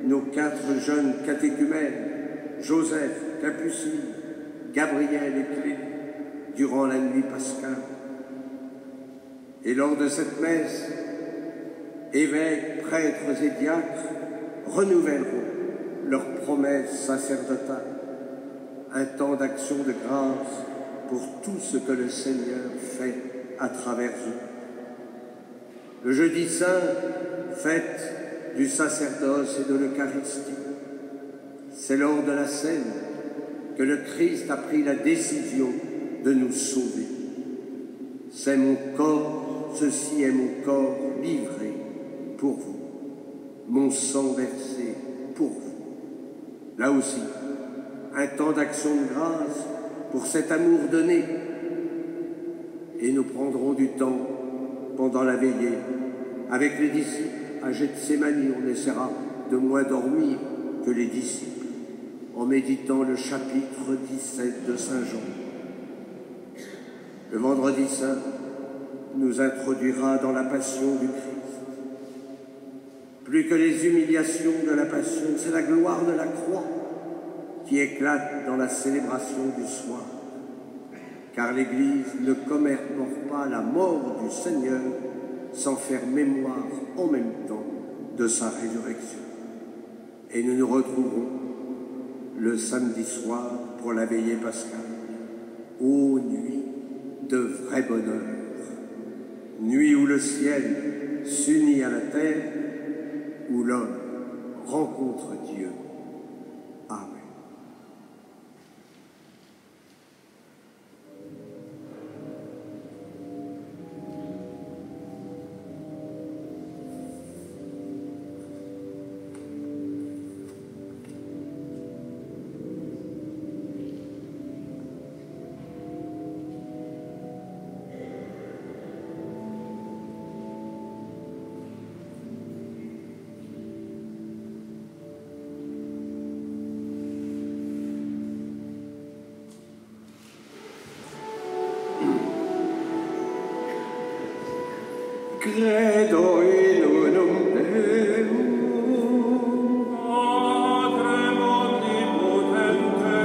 B: nos 4 jeunes catéchumènes, Joseph, Capucine, Gabriel et Clélie, durant la nuit pascale. Et lors de cette messe, évêques, prêtres et diacres renouvelleront leurs promesses sacerdotales, un temps d'action de grâce pour tout ce que le Seigneur fait à travers eux. Le jeudi saint, fête du sacerdoce et de l'Eucharistie. C'est lors de la scène que le Christ a pris la décision de nous sauver. C'est mon corps, ceci est mon corps livré pour vous, mon sang versé pour vous. Là aussi, un temps d'action de grâce pour cet amour donné. Et nous prendrons du temps pendant la veillée avec les disciples à Gethsémani. On essaiera de moins dormir que les disciples en méditant le chapitre 17 de Saint Jean. Le vendredi saint nous introduira dans la passion du Christ. Plus que les humiliations de la passion, c'est la gloire de la croix qui éclate dans la célébration du soir. Car l'Église ne commémore pas la mort du Seigneur sans faire mémoire en même temps de sa résurrection. Et nous nous retrouverons le samedi soir pour la veillée pascale. Ô nuit de vrai bonheur, nuit où le ciel s'unit à la terre, où l'homme rencontre Dieu. Amen. Credo in unum Deum,
A: Patrem omnipotente,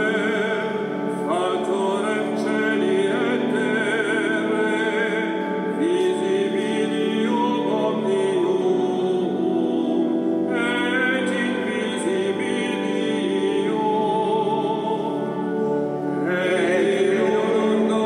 A: Factorem celi et terrae, visibilium omnium, et invisibilium, et in unum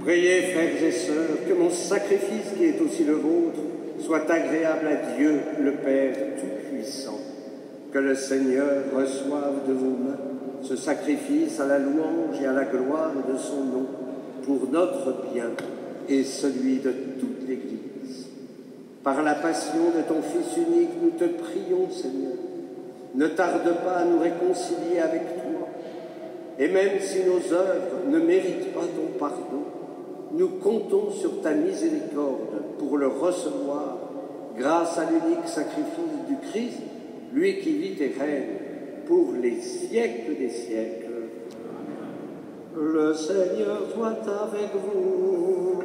B: Priez, frères et sœurs, que mon sacrifice qui est aussi le vôtre soit agréable à Dieu, le Père Tout-Puissant. Que le Seigneur reçoive de vos mains ce sacrifice à la louange et à la gloire de son nom, pour notre bien et celui de toute l'Église. Par la passion de ton Fils unique, nous te prions, Seigneur, ne tarde pas à nous réconcilier avec toi. Et même si nos œuvres ne méritent pas ton pardon, nous comptons sur ta miséricorde pour le recevoir grâce à l'unique sacrifice du Christ, lui qui vit et règne pour les siècles des siècles. Le Seigneur soit avec vous.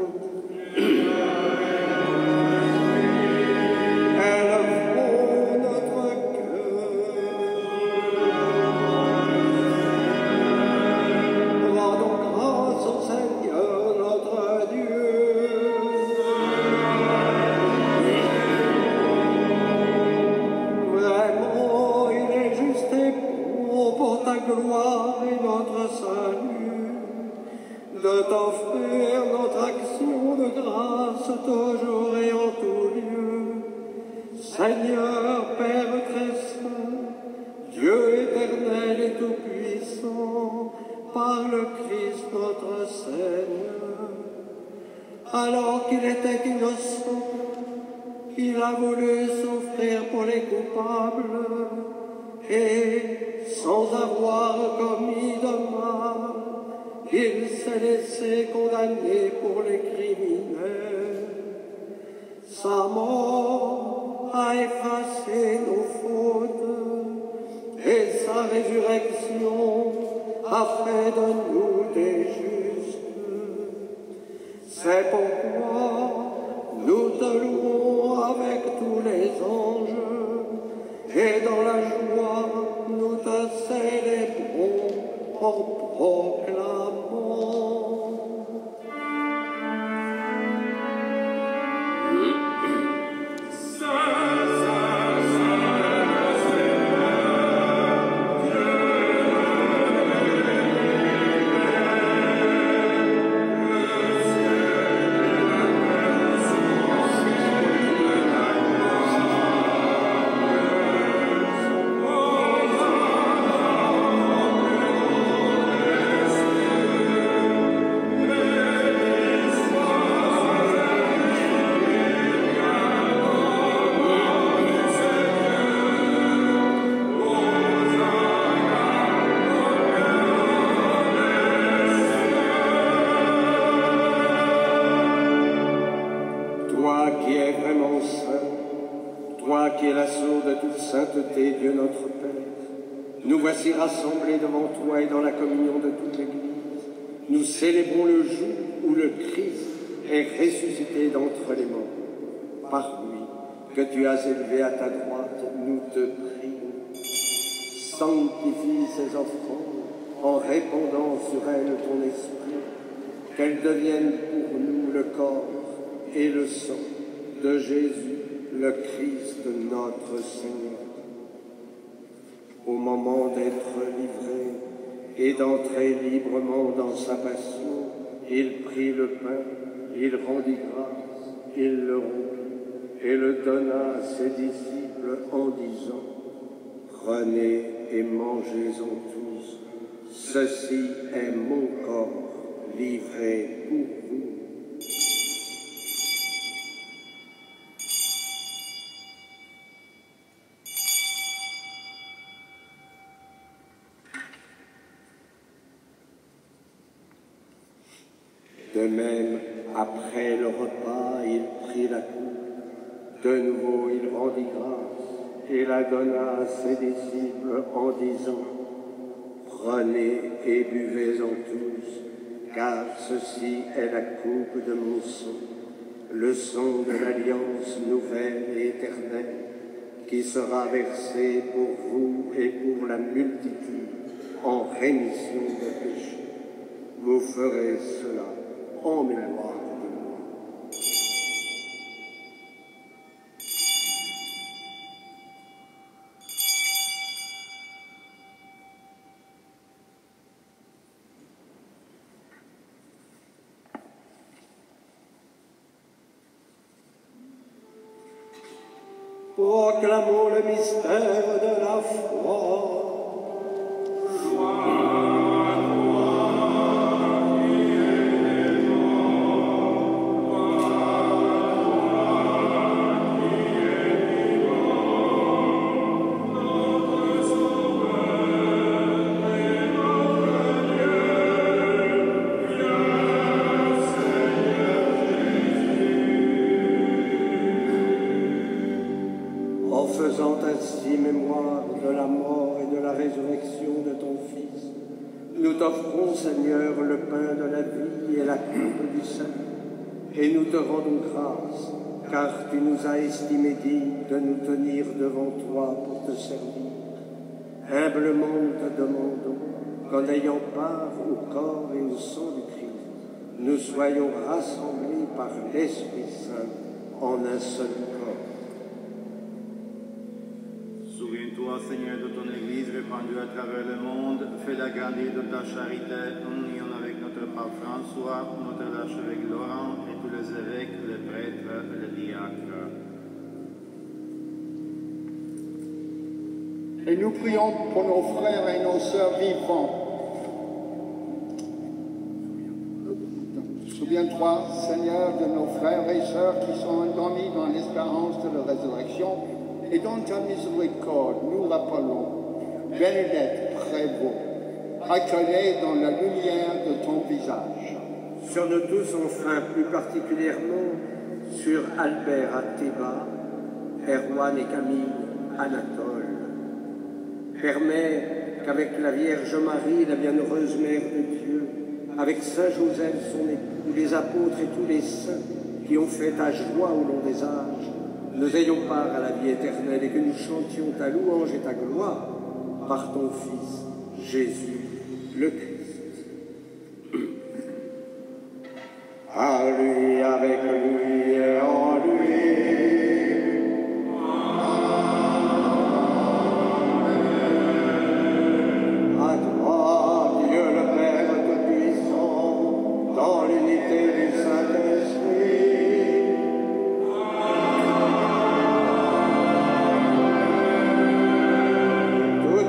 B: Élevons notre cœur. Rendons grâce au Seigneur notre Dieu. Vraiment, il est juste et bon pour ta gloire et notre salut de t'offrir notre action de grâce toujours et en tout lieu. Seigneur, Père très saint, Dieu éternel et tout-puissant, par le Christ notre Seigneur. Alors qu'il était innocent, il a voulu souffrir pour les coupables, et sans avoir commis de mal, il s'est laissé condamner pour les criminels. Sa mort a effacé nos fautes, et sa résurrection a fait de nous des justes. C'est pourquoi nous te louons avec tous les anges, et dans la joie nous te célébrons en proclamant. Sainteté, Dieu notre Père, nous voici rassemblés devant toi et dans la communion de toute l'Église. Nous célébrons le jour où le Christ est ressuscité d'entre les morts. Par lui, que tu as élevé à ta droite, nous te prions. Sanctifie ces offrandes en répandant sur elles ton esprit, qu'elles deviennent pour nous le corps et le sang de Jésus, le Christ notre Seigneur. Au moment d'être livré et d'entrer librement dans sa passion, il prit le pain, il rendit grâce, il le rompit et le donna à ses disciples en disant : « Prenez et mangez-en tous, ceci est mon corps livré pour vous. » De même, après le repas, il prit la coupe. De nouveau, il rendit grâce et la donna à ses disciples en disant : « Prenez et buvez-en tous, car ceci est la coupe de mon sang, le sang de l'alliance nouvelle et éternelle, qui sera versé pour vous et pour la multitude en rémission des péchés. Vous ferez cela en mémoire de moi. » Proclamons le mystère de la foi. En faisant ainsi mémoire de la mort et de la résurrection de ton Fils, nous t'offrons, Seigneur, le pain de la vie et la coupe du salut, et nous te rendons grâce, car tu nous as estimés dignes de nous tenir devant toi pour te servir. Humblement nous te demandons qu'en ayant part au corps et au sang du Christ, nous soyons rassemblés par l'Esprit Saint en un seul corps.
F: Souviens-toi, Seigneur, de ton Église répandue à travers le monde. Fais-la grandir de ta charité, en union avec notre pape François, notre archevêque Laurent et tous les évêques, les prêtres et les diacres.
G: Et nous prions pour nos frères et nos sœurs vivants. Souviens-toi, Seigneur, de nos frères et sœurs qui sont endormis dans l'espérance de la résurrection, et dans ta miséricorde, nous rappelons Bénédicte Prévost, accueillie dans la lumière de ton visage.
B: Sur nous tous, enfin, plus particulièrement sur Albert à Théba, Erwan et Camille, Anatole. Permets qu'avec la Vierge Marie, la bienheureuse Mère de Dieu, avec Saint Joseph, son époux, les apôtres et tous les saints qui ont fait ta joie au long des âges, nous ayons part à la vie éternelle et que nous chantions ta louange et ta gloire par ton Fils, Jésus le Christ. À lui, avec lui et en lui. À toi, Dieu le Père Tout-Puissant, dans l'unité du Saint-Esprit,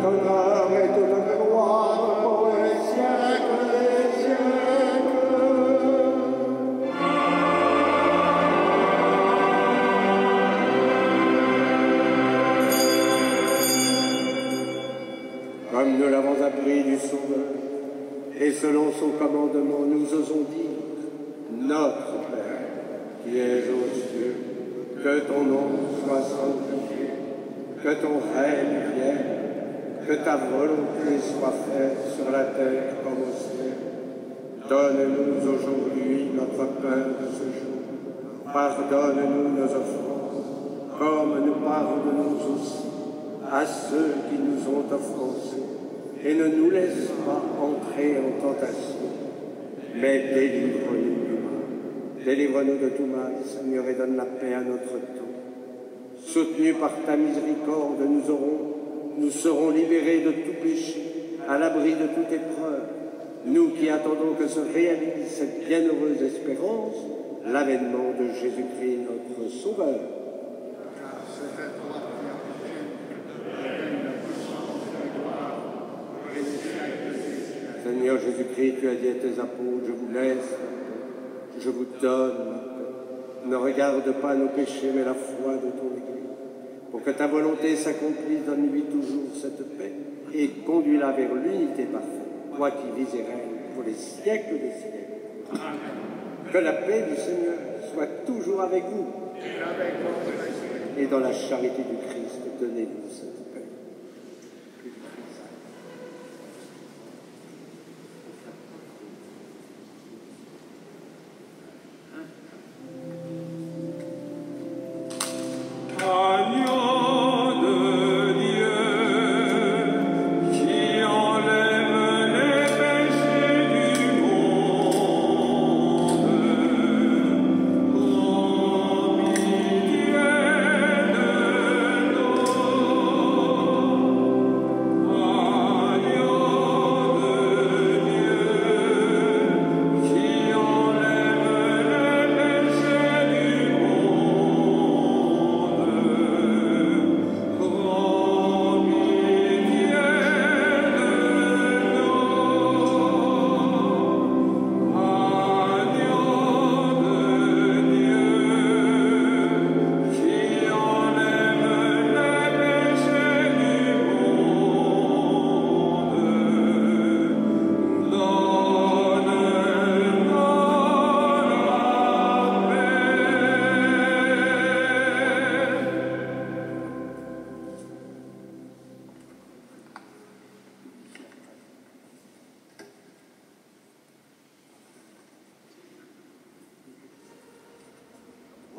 B: honneur et toute gloire pour les siècles des siècles. Comme nous l'avons appris du Sauveur, et selon son commandement, nous osons dire: Notre Père, qui es aux cieux, que ton nom soit sanctifié, que ton règne vienne, que ta volonté soit faite sur la terre comme au ciel. Donne-nous aujourd'hui notre pain de ce jour. Pardonne-nous nos offenses, comme nous pardonnons aussi à ceux qui nous ont offensés. Et ne nous laisse pas entrer en tentation, mais délivre-nous du mal. Délivre-nous de tout mal, Seigneur, et donne la paix à notre temps. Soutenus par ta miséricorde, nous serons libérés de tout péché, à l'abri de toute épreuve, nous qui attendons que se réalise cette bienheureuse espérance, l'avènement de Jésus-Christ, notre Sauveur. Seigneur Jésus-Christ, tu as dit à tes apôtres: je vous laisse, je vous donne ma paix. Ne regarde pas nos péchés, mais la foi de ton Église. Pour que ta volonté s'accomplisse, donne-lui toujours cette paix et conduis-la vers l'unité parfaite, toi qui vis et règnes pour les siècles des siècles. Amen. Que la paix du Seigneur soit toujours avec vous et dans la charité du Christ, donnez-vous cette paix.
A: Oh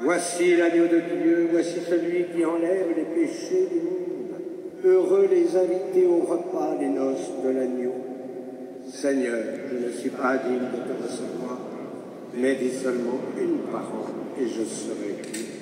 B: Voici l'agneau de Dieu, voici celui qui enlève les péchés du monde. Heureux les invités au repas des noces de l'agneau. Seigneur, je ne suis pas digne de te recevoir, mais dis seulement une parole et je serai guéri.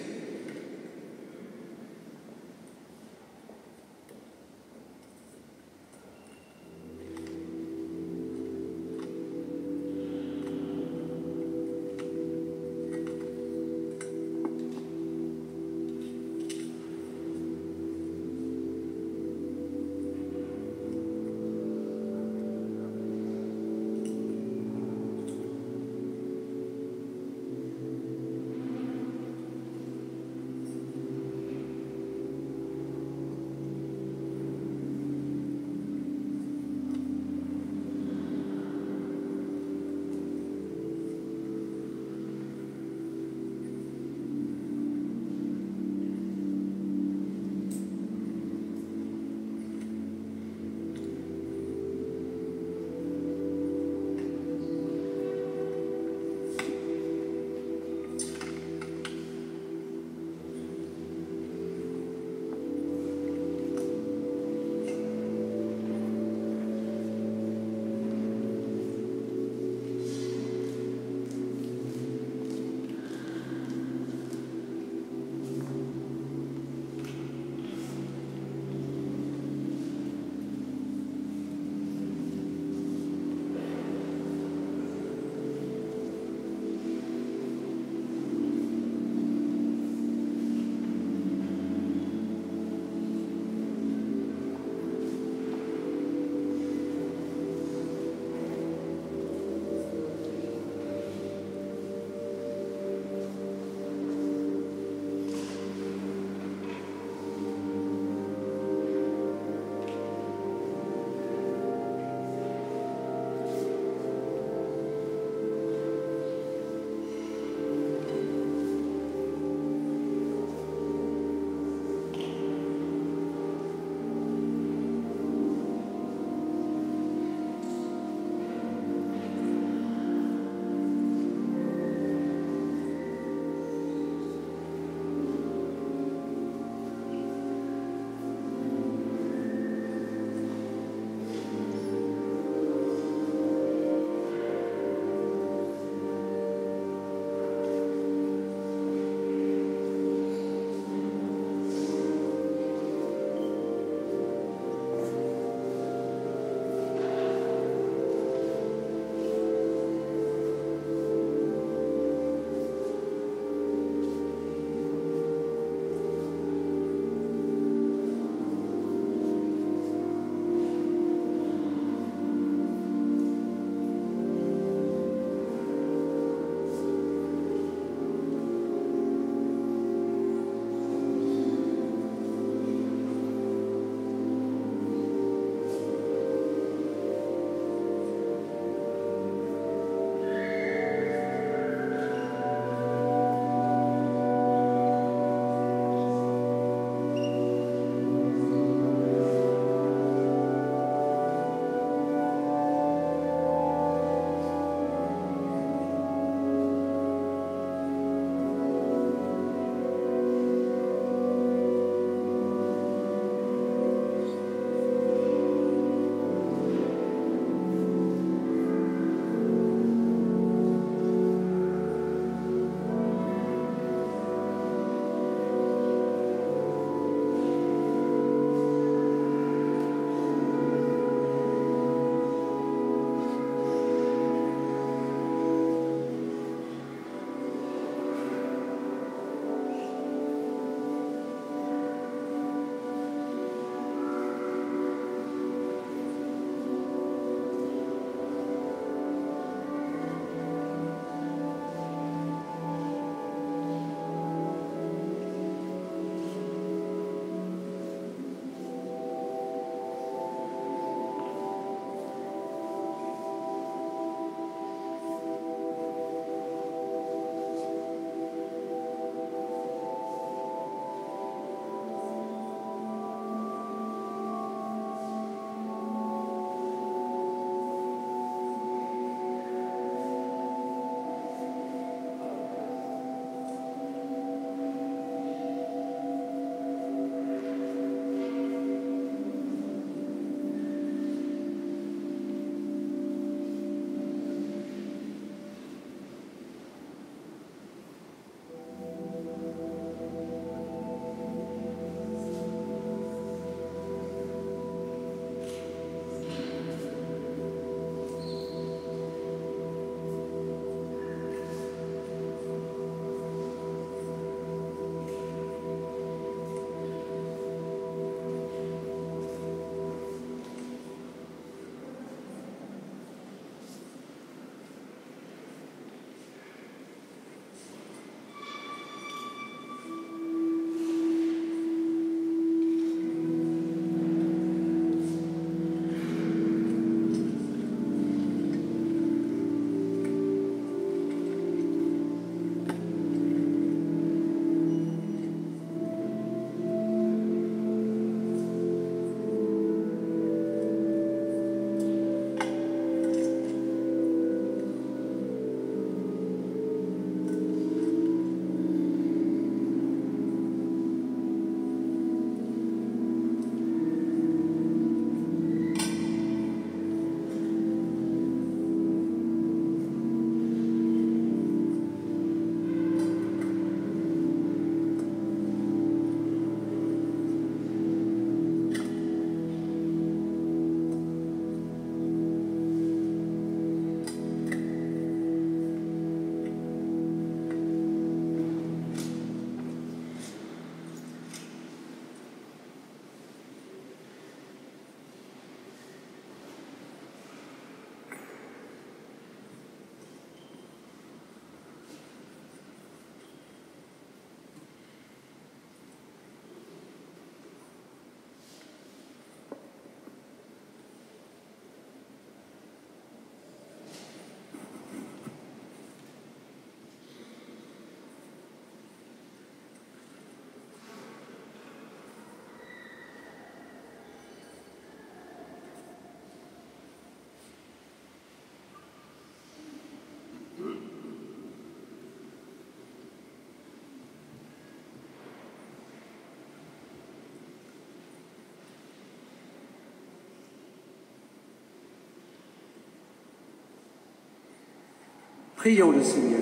B: Prions le Seigneur.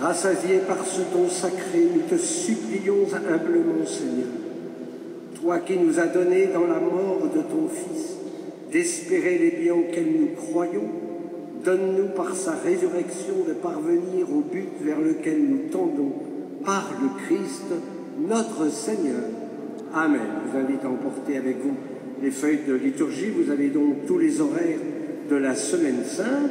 B: Rassasiés par ce don sacré, nous te supplions humblement, Seigneur, toi qui nous as donné dans la mort de ton Fils d'espérer les biens auxquels nous croyons, donne-nous par sa résurrection de parvenir au but vers lequel nous tendons par le Christ, notre Seigneur. Amen. Je vous invite à emporter avec vous les feuilles de liturgie. Vous avez donc tous les horaires de la Semaine Sainte.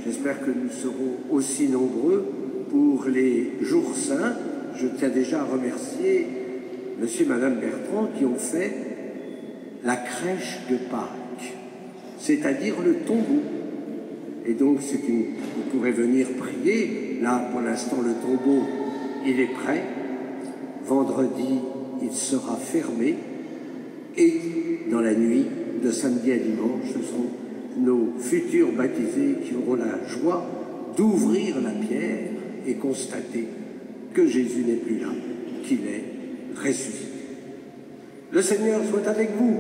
B: J'espère que nous serons aussi nombreux pour les jours saints. Je tiens déjà à remercier monsieur et madame Bertrand qui ont fait la crèche de Pâques, c'est-à-dire le tombeau. Et donc, vous pourrez venir prier. Là, pour l'instant, le tombeau, il est prêt. Vendredi, il sera fermé. Et dans la nuit de samedi à dimanche, ce sont nos futurs baptisés qui auront la joie d'ouvrir la pierre et constater que Jésus n'est plus là, qu'il est ressuscité. Le Seigneur soit avec vous.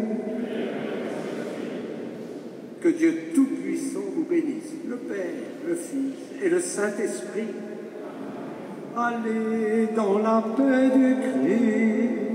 B: Que Dieu Tout-Puissant vous bénisse, le Père, le Fils et le Saint-Esprit. Allez dans la paix du Christ.